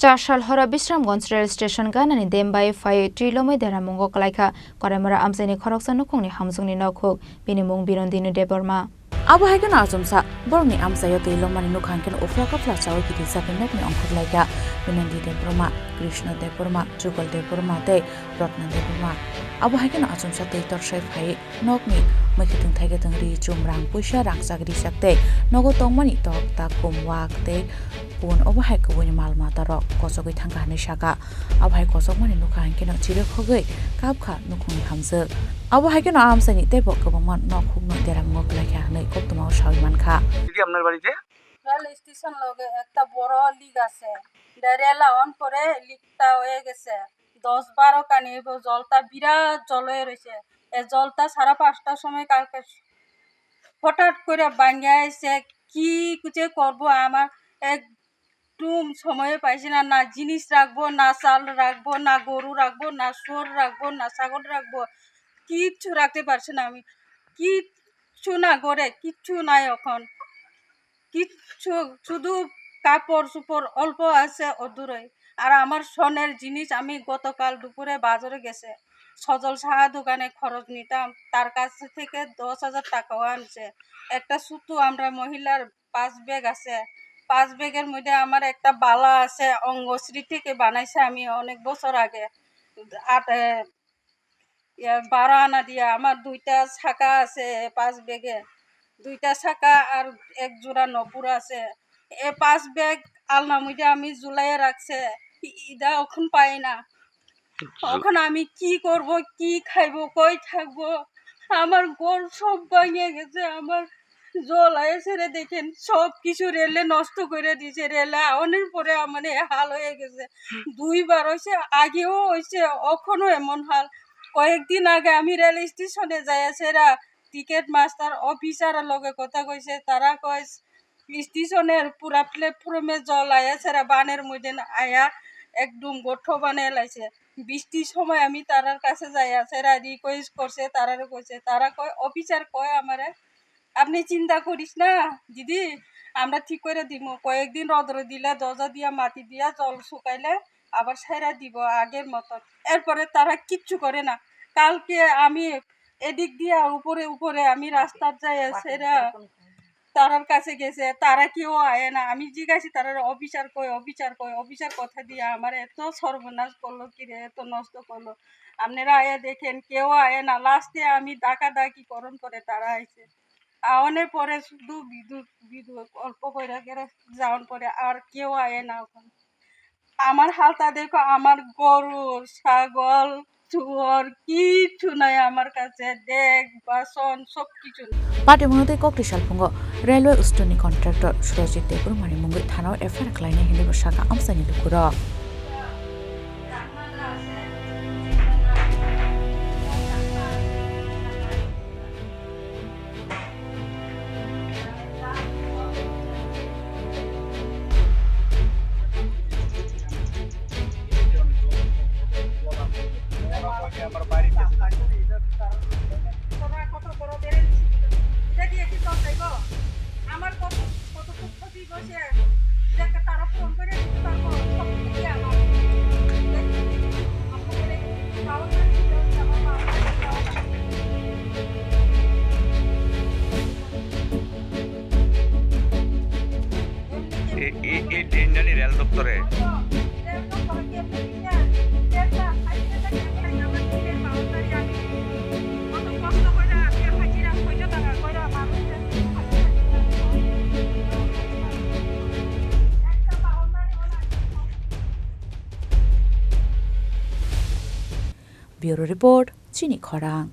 Chasal Horo Bishramganj rail station Ganani Baiwi Twilomoi Deramungo Kwlaikha Karaimura amsaini khoroksa nukungni hamjungni nokhuk binimung birondinu deborma Abu Hagen Azumsa, Borni Amsayo Twilomoi Nukhanken Ufla Kapla Chawi Kiti Sapinek ni Onkhurlaika Binandi Deborma Krishna Deborma Jugal Deborma Te Rotna Deborma Abu Hagen Azumsa Te Torshai Phai Nokni Makitung Thaigatang Ri Chumrang Pusha Rang Sagri Sakte Nogo Tongmani Tok Ta Kumwak Te Pun Abu Hagen Wini Malmata Rok Kosogui Thangani Shaka Abu Hagen Kosogmani Nukhanken Chilek Hogei Kapkha Nukungni Hamse Abu Hagen Amsani Te Bok Kabamon Nokhuk no Deramungo Kwlaikha Nei তোমার সালমান খা দিদি আপনার বাড়িতে rail station লগে একটা বড় league আছে rail on করে লিগটা হয়ে গেছে 10-12 কানি জলটা বিরাট জল হয়ে রয়েছে এই জলটা 5:30টার সময় কালকে হঠাৎ করে ভাঙে আইছে কি কুচে করব আমার একদম সময় পাইছি না না জিনিস রাখবো না চাল রাখবো না গরু রাখবো না শুয়োর রাখবো না ছাগল রাখবো কিচ্ছু রাখতে পারছি না আমি কি না করে কিচ্ছু নাই এখন কিচ্ছু শুধু কাপড় চোপড় অল্প আছে অদূরে আর আমার সোনের জিনিস আমি গতকাল দুপুরে বাজারে গেছে সজল সাহা দোকানে খরচ নিতাম তার কাছ থেকে 10,000 টাকাও আনছে একটা সুতো আমরা মহিলার 5 ব্যাগ আছে 5 ব্যাগের মধ্যে আমার একটা বালা আছে অঙ্গশ্রী থেকে বানাইছে আমি অনেক বছর আগে 12 আনা দিয়া আমার 2টা ছাকা আছে 5 ব্যাগে 2টা ছাকা আর এক জোড়া নপুর আছে এই 5 ব্যাগ আলনা মধ্যে আমি ঝুলাইয়া রাখছে ইদা এখন পাই না এখন আমি কি করব কি খাইব কই থাকবো আমার ঘর সব ভাঙে গেছে আমার জল আইছে দেখেন সব কিছু রেলে নষ্ট করে দিয়েছে রেলে অনেক পরে আমার হাল হয়ে গেছে 2বার হয়েছে আগেও হয়েছে এখনো এমন হাল কয়েকদিন আগে আমি রেল স্টেশনে যাইয়াছেরা টিকেট মাস্টার অফিসারের লগে কথা কইছে তারা কয় স্টেশনের পুরা প্ল্যাটফর্মে জল আইয়াছেরা বানের মধ্যে আয়া একদম গোঠ বানিয়ে লাইছে বৃষ্টির সময় আমি তারার কাছে যাইয়াছেরা রিকোয়েস্ট করছে তারারে কইছে তারা কয় অফিসার কয় আমারে আপনি চিন্তা করিস না দিদি আমরা ঠিক করে দিব কয়েকদিন রোদ্র দিলে দরজা দিয়া মাটি দিয়া জল শুকাইলে আবার সাইরা দিব আগের মতো এরপরে তারা কিচ্ছু করে না কালকে আমি এদিক দিয়া উপরে আমি রাস্তার যাই সেরা তারার কাছে গেছে তারা কেউ আয় না আমি জিজ্ঞাসি তারা অফিসার অফিসার কথা দিয়ে আমার এত সর্বনাশ করলো কিরে এত নষ্ট করলো আপনারা আয়া দেখেন কেউ আয় না লাস্টে আমি ডাকাডাকি করণ করে তারা আইছে আওয়ানের পরে শুধু বিদ্যুৎ অল্প করে যাওয়ার পরে আর কেউ আয় না এখন আমার হালটা দেখো আমার গরু ছাগল শুয়োর কিছু নাই আমার কাছে দেখ বাসন সব কিছু পার্টি মনোদয় কক্টি সালপুঙ্গ রেলওয়ে উষ্টনি কন্ট্রাক্টর সুরজিৎ দেবরমানি মুঙ্গি থানার এফআইআর খালাইনে হিন্দু শাখা আমসানি লুকুর আমার বাড়িতে আমার কত ক্ষতি বসে তারা ফোন করে এই রেল দপ্তরে Bureau Report, Chini Khorang.